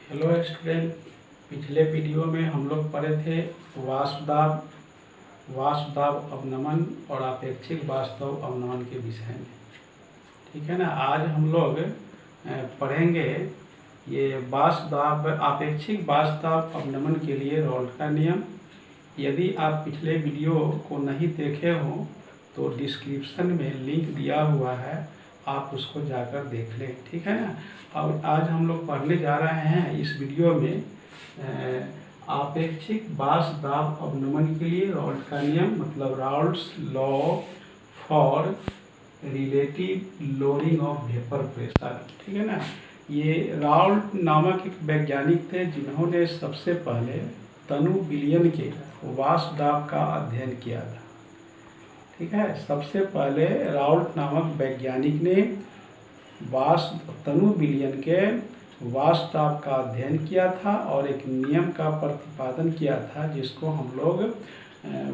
Hello student, पिछले video में हम लोग पढ़े थे वाष्पदाब अवनमन और अपेक्षिक वाष्पदाब अवनमन के विषय में। ठीक है ना। आज हम लोग पढ़ेंगे ये अपेक्षिक वाष्पदाब अवनमन के लिए राउल्ट का नियम। यदि आप पिछले वीडियो को नहीं देखे हो तो डिस्क्रिप्शन में लिंक दिया हुआ है, आप उसको जाकर देख लें। ठीक है ना। अब आज हम लोग पढ़ने जा रहे हैं इस वीडियो में अपेक्षिक वाष्पदाब अवनमन के लिए राउल्ट का नियम, मतलब Raoult's law for relative loading of vapour pressure. ठीक है ना। ये राउल्ट नामक एक वैज्ञानिक थे जिन्होंने सबसे पहले तनु विलयन के वाष्पदाब का अध्ययन किया था। ठीक है। सबसे पहले राउल्ट नामक वैज्ञानिक ने तनु विलयन के वाष्पदाब का अध्ययन किया था और एक नियम का प्रतिपादन किया था जिसको हम लोग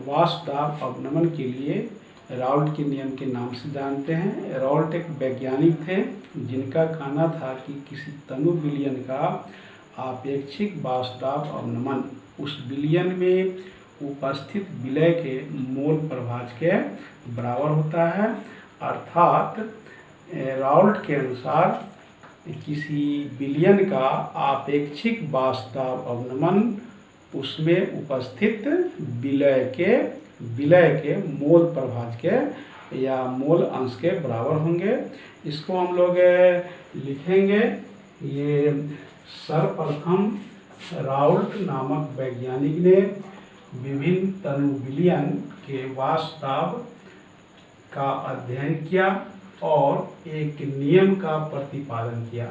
वाष्पदाब अवनमन के लिए राउल्ट के नियम के नाम से जानते हैं। राउल्ट एक वैज्ञानिक थे जिनका कहना था कि किसी तनु विलयन का अपेक्षिक वाष्पदाब अवनमन उस विलयन में उपस्थित विलय के मोल प्रभाज के बराबर होता है। अर्थात राउल्ट के अनुसार किसी विलयन का अपेक्षिक वाष्पदाब अवनमन उसमें उपस्थित विलय के मोल प्रभाज के या मोल अंश के बराबर होंगे। इसको हम लोग लिखेंगे। ये सर्वप्रथम राउल्ट नामक वैज्ञानिक ने विभिन्न तनु विलयन के वाष्पदाब का अध्ययन किया और एक नियम का प्रतिपादन किया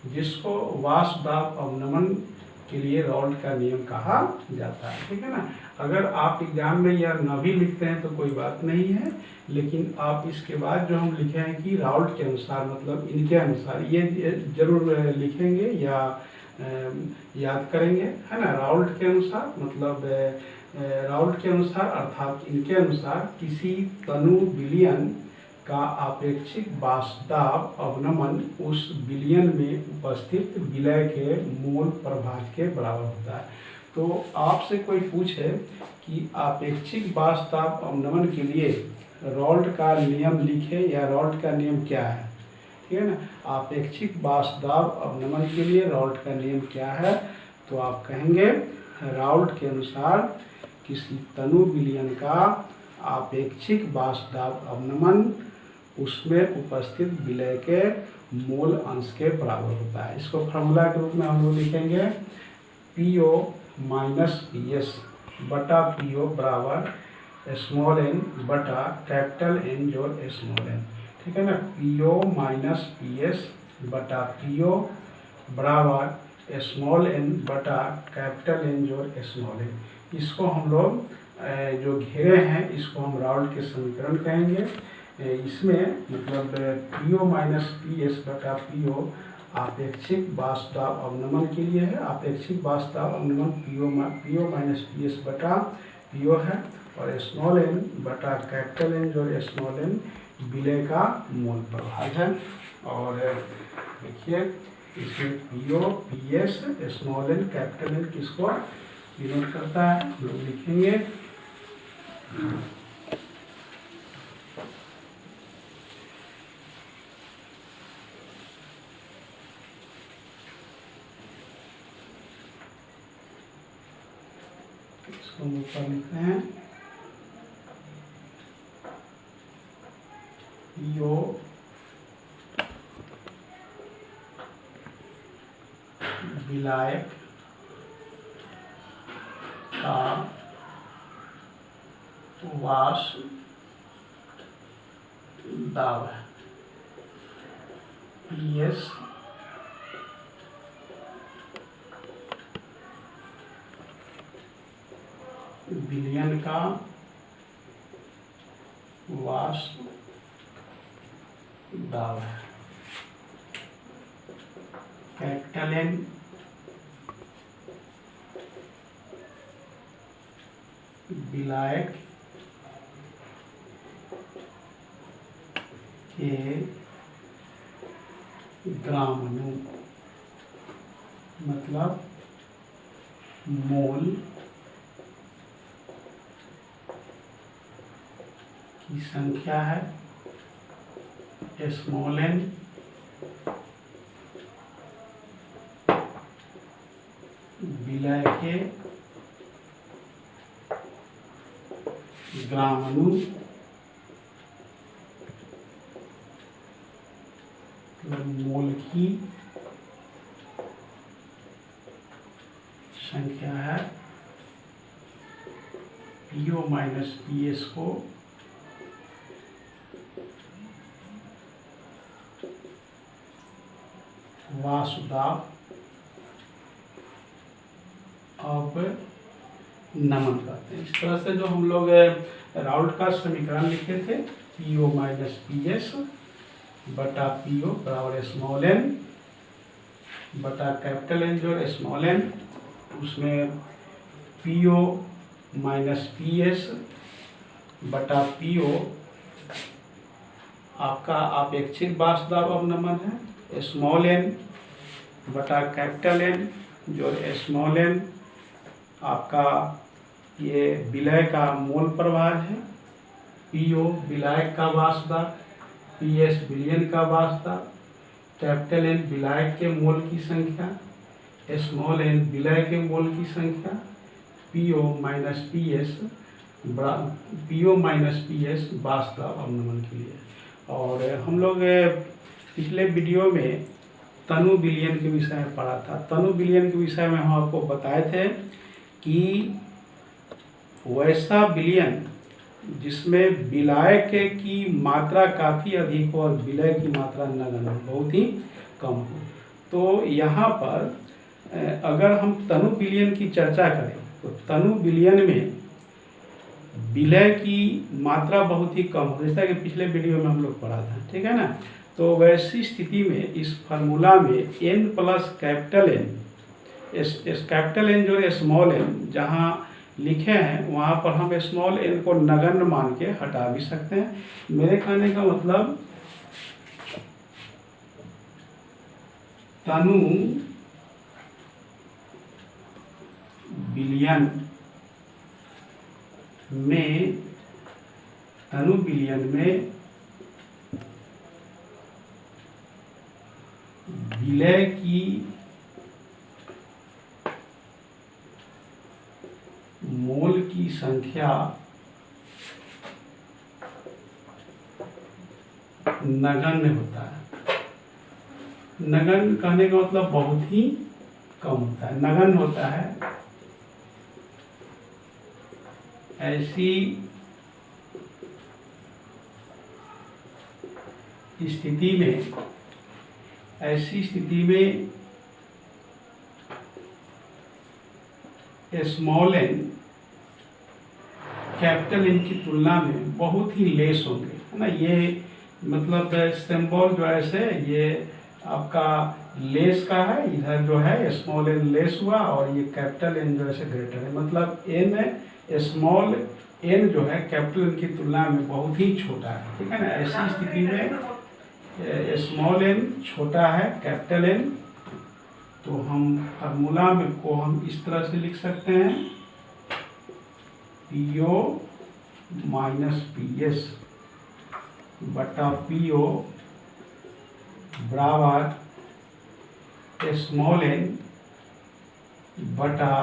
जिसको वाष्पदाब अवनमन के लिए राउल्ट का नियम कहा जाता है। ठीक है ना। अगर आप एग्जाम में यह न भी लिखते हैं तो कोई बात नहीं है, लेकिन आप इसके बाद जो हम लिखे हैं कि राउल्ट के अनुसार, मतलब इनके अनुसार, ये जरूर लिखेंगे या याद करेंगे, है ना। राउल्ट के अनुसार मतलब राउल्ट के अनुसार अर्थात इनके अनुसार किसी तनु विलयन का अपेक्षिक वाष्पदाब अवनमन उस विलयन में उपस्थित विलय के मोल प्रभाज के बराबर होता है। तो आपसे कोई पूछे कि अपेक्षिक वाष्पदाब अवनमन के लिए राउल्ट का नियम लिखे या राउल्ट का नियम क्या है। ठीक है ना। अपेक्षिक वाष्पदाब अवनमन के लिए राउल्ट का नियम क्या है, तो आप कहेंगे राउल्ट के अनुसार किसी तनु विलयन का अपेक्षिक वाष्पदाब अवनमन उसमें उपस्थित विलय के मोल अंश के बराबर होता है। इसको फार्मूला के रूप में हम लोग लिखेंगे PO माइनस PS बटा PO बराबर स्मॉल n बटा कैपिटल N जोड़ स्मॉल n। ठीक है ना। PO माइनस PS बटा PO बराबर स्मॉल n बटा कैपिटल N जोड़ स्मॉल n। इसको हम लोग जो घेरे हैं इसको हम राउल्ट के समीकरण कहेंगे। इसमें मतलब PO माइनस PS बटा PO अपेक्षिक वाष्पदाब अवनमन के लिए है। अपेक्षिक वाष्पदाब अवनमन PO माइनस PS बटा PO है और स्मॉल n बटा कैपिटल N जोड़ स्मॉल n विलय का मोल प्रभाज है। और देखिए इसमें PO PS small n capital N किसको डिनोट करता है, हम लोग लिखेंगे इसको ऊपर लिख रहे हैं PO विलायक का वाष्पदाब है। PS विलयन का वाष्पदाब है। कैपिटल N विलायक के ग्राम अणु मतलब मोल की संख्या है स्मॉल n विलय के ग्राम अणु मोल की संख्या है PO माइनस PS को वासुदाब अब नमन करते हैं। इस तरह से जो हम लोग राउल्ट का समीकरण लिखे थे PO माइनस PS बटा PO बराबर स्मॉल n बटा कैपिटल N जो स्मॉल n, उसमें PO माइनस PS बटा PO आपका अपेक्षित वासुदाब अवनमन है स्मॉल n बटा कैपिटल N जो स्मॉल n आपका ये विलय का मोल प्रभार है, PO विलायक का वासुदाब, PS विलयन का वासुदाब, कैपिटल N विलायक के मोल की संख्या, स्मॉल n विलय के मोल की संख्या, PO माइनस PS वासुदाब अवनमन के लिए। और हम लोग पिछले वीडियो में तनु विलयन के विषय में पढ़ा था। तनु विलयन के विषय में हम आपको बताए थे कि वैसा विलयन जिसमें विलायक की मात्रा काफ़ी अधिक हो और विलय की मात्रा नगण्य बहुत ही कम हो। तो यहाँ पर अगर हम तनु विलयन की चर्चा करें तो तनु विलयन में विलय की मात्रा बहुत ही कम हो, जैसा कि पिछले वीडियो में हम लोग पढ़ा था, ठीक है ना। तो वैसी स्थिति में इस फार्मूला में n प्लस कैपिटल N जो स्मॉल n जहाँ लिखे हैं वहाँ पर हम स्मॉल n को नगण्य मान के हटा भी सकते हैं। मेरे कहने का मतलब तनु विलयन में विलय की मोल की संख्या नगण्य होता है। नगण्य कहने का मतलब बहुत ही कम होता है। नगण्य होता है ऐसी स्थिति में स्मॉल n कैपिटल N की तुलना में बहुत ही लेस होंगे, है ना। ये मतलब सिंबल जो है से ये आपका लेस का है, इधर जो है स्मॉल n लेस हुआ और ये कैपिटल N जो है ग्रेटर है। मतलब n स्मॉल n जो है कैपिटल N की तुलना में बहुत ही छोटा है, ठीक है ना। ऐसी स्थिति में स्मॉल n छोटा है कैपिटल N, तो हम फार्मूला में को हम इस तरह से लिख सकते हैं PO माइनस PS बटा PO बराबर स्मॉल n बटा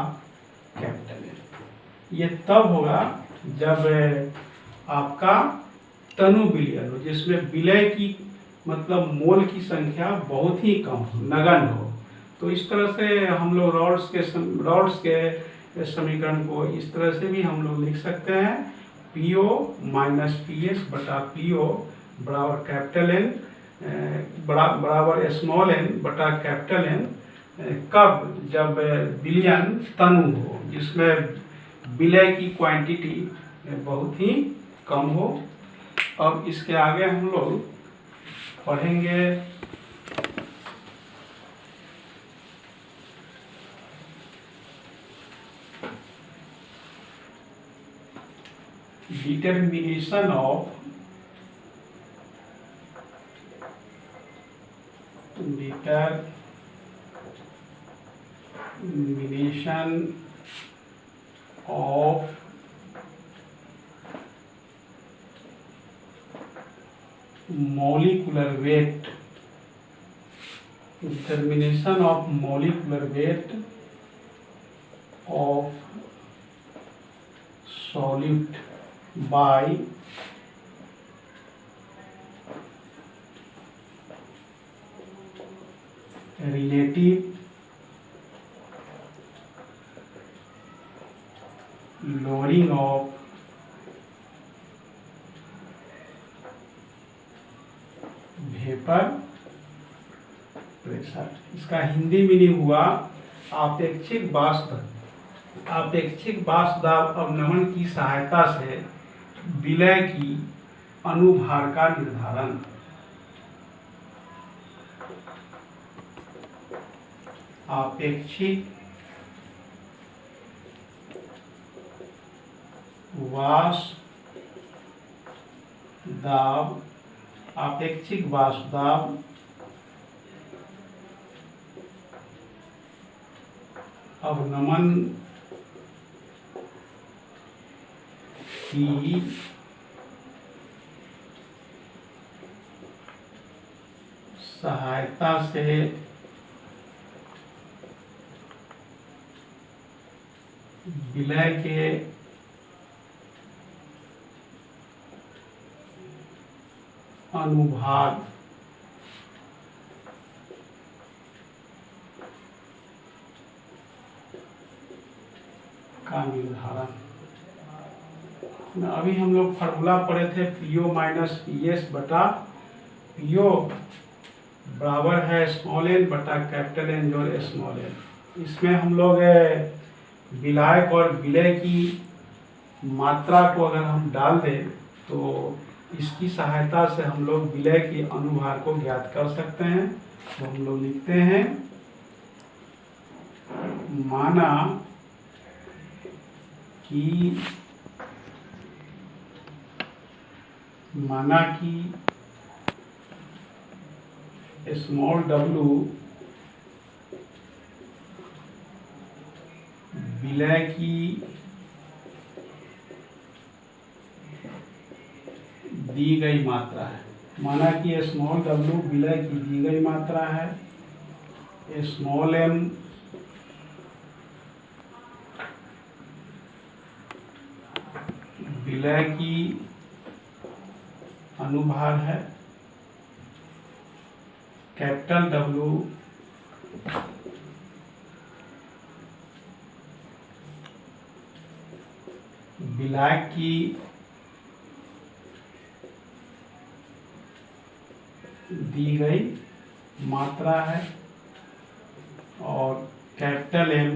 कैपिटल N। ये तब होगा जब आपका तनु विलयन हो, जिसमें विलय की मतलब मोल की संख्या बहुत ही कम हो, नगण्य हो। तो इस तरह से हम लोग रॉड्स के समीकरण को इस तरह से भी हम लोग लिख सकते हैं PO माइनस PS बटा PO बराबर कैपिटल N बराबर स्मॉल n बटा कैपिटल N, कब जब विलयन तनु हो, जिसमें विलय की क्वांटिटी बहुत ही कम हो। अब इसके आगे हम लोग पढ़ेंगे determination of combination of molecular weight, determination of molecular weight of solute by relative lowering of vapour pressure. इसका हिंदी मीनिंग हुआ आपेक्षिक वाष्प दाब अवनमन की सहायता से विलय की अनुभार का निर्धारण। आपेक्षिक वाष्प दाब अवनमन की सहायता से विलय के अनुभाग का निर्धारण। अभी हम लोग फार्मूला पढ़े थे PO माइनस PS बटा PO बराबर है स्मॉल n बटा कैपिटल N जोड़ स्मॉल n। इसमें हम लोग विलायक और विलय की मात्रा को अगर हम डाल दें तो इसकी सहायता से हम लोग विलय के अनुभार को ज्ञात कर सकते हैं। तो हम लोग लिखते हैं माना कि स्मॉल w विलय की दी गई मात्रा है। माना कि स्मॉल w विलय की दी गई मात्रा है, स्मॉल m विलय की अनुभार है, कैपिटल W विलायक की दी गई मात्रा है और कैपिटल M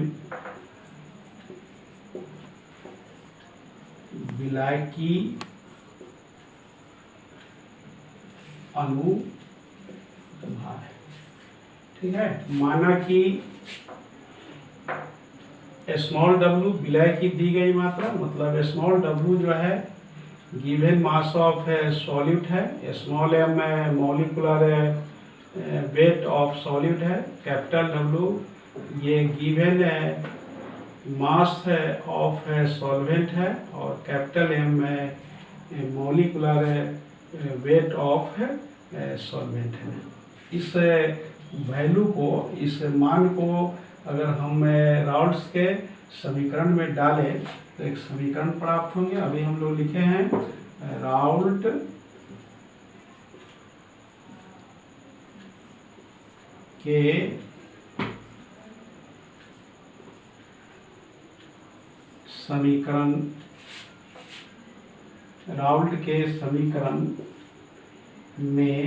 विलायक की अनुभार है। ठीक है, माना कि स्मॉल w विलय की दी गई मात्रा, मतलब स्मॉल w जो है गिवन मास ऑफ सॉल्यूट है, small m molecular weight of solute है, कैपिटल W ये गिवन मास ऑफ सॉल्वेंट है और capital M molecular weight of solvent है। इस वैल्यू को, इस मान को अगर हम राउल्ट्स के समीकरण में डालें तो एक समीकरण प्राप्त होंगे। अभी हम लोग लिखे हैं राउल्ट के समीकरण, राउल्ट के समीकरण में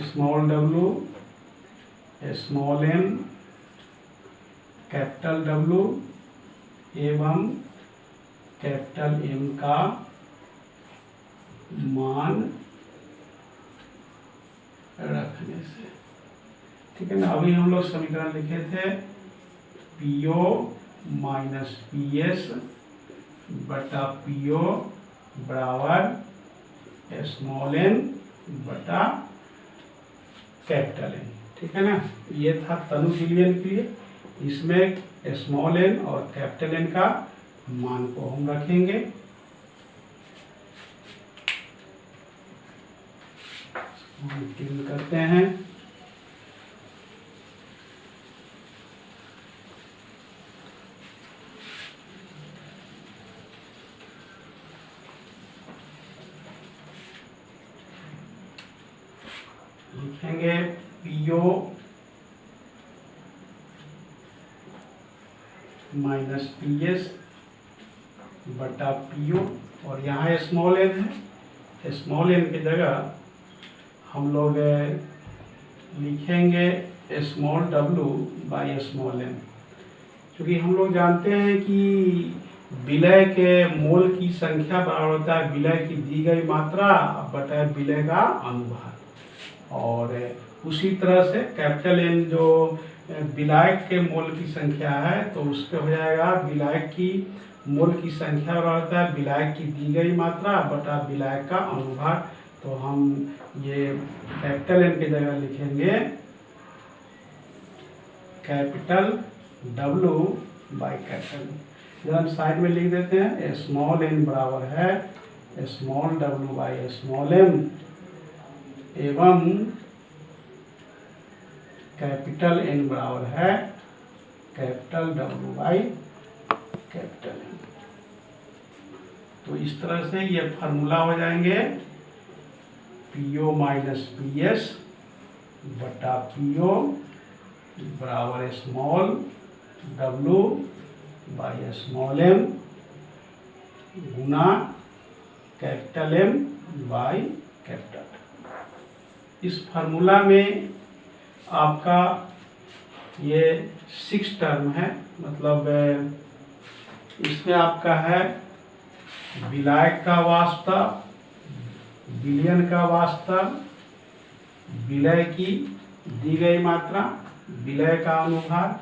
small w small m capital W एवं कैपिटल M का मान रखने से, ठीक है ना। अभी हम लोग समीकरण लिखे थे PO माइनस PS बटा PO बराबर स्मॉल n बटा कैपिटल एन। ठीक है ना, ये था तनु विलयन के लिए। इसमें स्मॉल एन और कैपिटल एन का मान को हम रखेंगे। हम करते हैं। लिखेंगे पीओ माइनस पीएस बटा पीओ, और यहाँ स्मॉल एन है। स्मॉल एन की जगह हम लोग लिखेंगे small W by small N, क्योंकि हम लोग जानते हैं कि विलय के मोल की संख्या बराबर होता है विलय की दी गई मात्रा बटा विलय का अनुभाग। और उसी तरह से कैपिटल एन जो विलायक के मोल की संख्या है, तो उस पर हो जाएगा विलायक की मोल की संख्या बराबर होता है विलायक की दी गई मात्रा बटा विलायक का अनुभाग। तो हम ये कैपिटल एन की जगह लिखेंगे कैपिटल डब्लू बाई कैपिटल। इधर हम साइड में लिख देते हैं स्मॉल एन बराबर है small W by small M एवं कैपिटल एन बराबर है capital W by capital N. तो इस तरह से ये फार्मूला हो जाएंगे पीओ माइनस पीएस बटा पीओ बराबर small W by small M गुना कैपिटल एम बाई कैपिटल। इस फार्मूला में आपका ये 6 टर्म है, मतलब इसमें आपका है विलायक का वास्तव, विलयन का वास्तव, विलय की दी गई मात्रा, विलय का अनुभाग,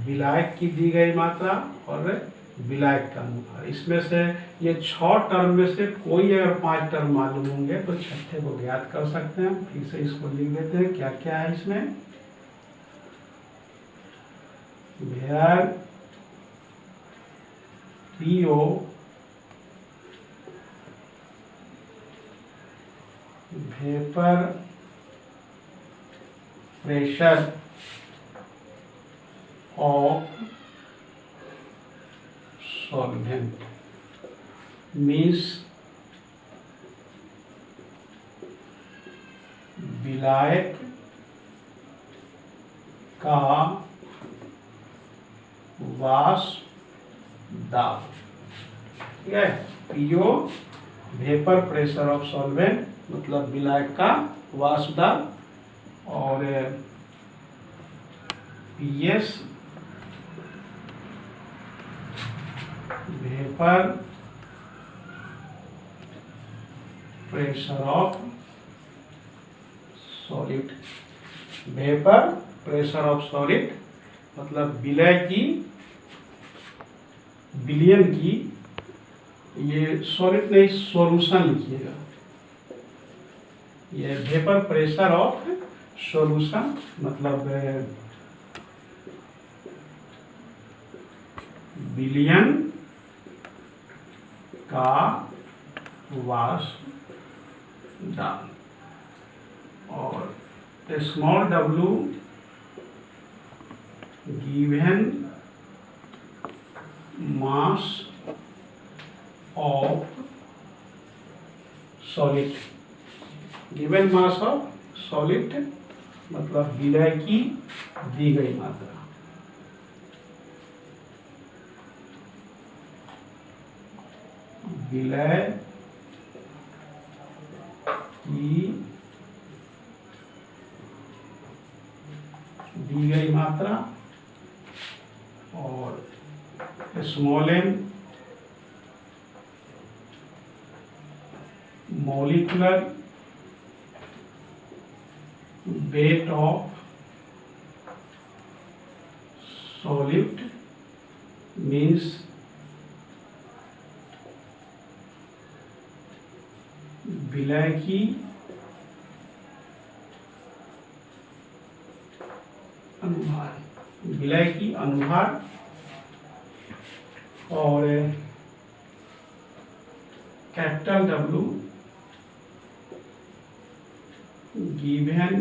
विलायक की दी गई मात्रा और विलायक का अनुभाग। इसमें से ये 6 टर्म में से कोई अगर 5 टर्म मालूम होंगे तो छठे को ज्ञात कर सकते हैं। फिर से इसको लिख देते हैं क्या क्या है इसमें। Where PO vapour pressure of solvent means विलायक का वाष्प दाब। ठीक है, PO vapour pressure of solvent मतलब विलायक का वाष्प दाब, और PS vapour pressure of solid. Vapour pressure of solid मतलब विलय की, विलयन की, ये सॉलिड नहीं सॉल्यूशन लिखिएगा, ये वेपर प्रेशर ऑफ सॉल्यूशन मतलब विलयन का वाष्प दाब। और small W given mass of solid, given mass of solid मतलब विलय की दी गई मात्रा। विलय की दी गई मात्रा और small M molecular weight of solid means विलय की अनुभार, विलय की अनुभार, और capital W given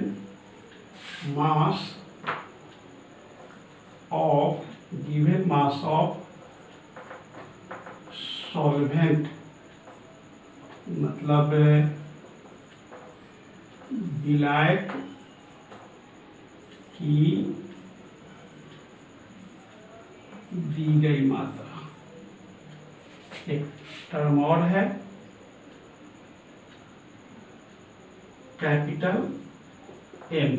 mass of solvent, मतलब विलायक की दी गई मात्रा। एक टर्म और है कैपिटल M,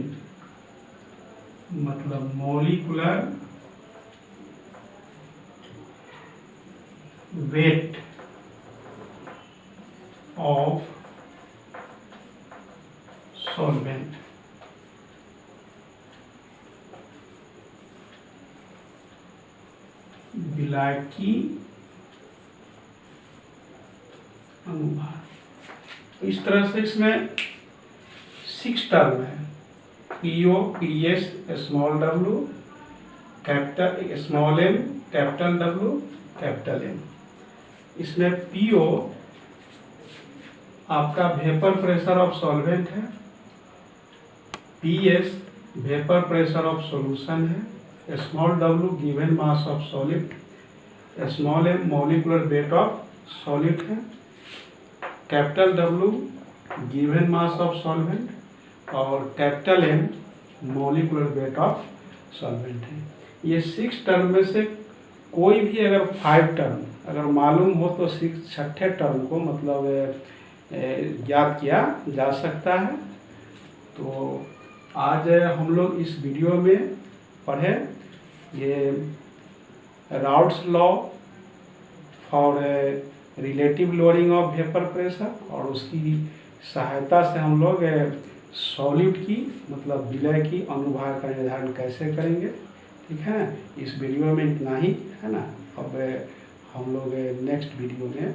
मतलब मॉलिक्यूलर वेट ऑफ सॉल्वेंट। विलायक की अनुभार। इस तरह से इसमें 6 टर्म है, PO, PS, small w, capital small m, capital W, capital M। इसमें PO आपका वेपर प्रेशर ऑफ सॉल्वेंट है, PS vapour pressure of solution है, small w given mass of solid, small m molecular weight of solid है, capital W given mass of solvent, और capital M molecular weight of solvent है। ये 6 term में से कोई भी अगर 5 टर्म अगर मालूम हो तो 6 टर्म को मतलब ज्ञात किया जा सकता है। तो आज हम लोग इस वीडियो में पढ़े ये routes law for relative lowering of vapour pressure, और उसकी सहायता से हम लोग सॉलिड की मतलब विलय की अनुभार का निर्धारण कैसे करेंगे। ठीक है ना, इस वीडियो में इतना ही है ना। अब हम लोग नेक्स्ट वीडियो में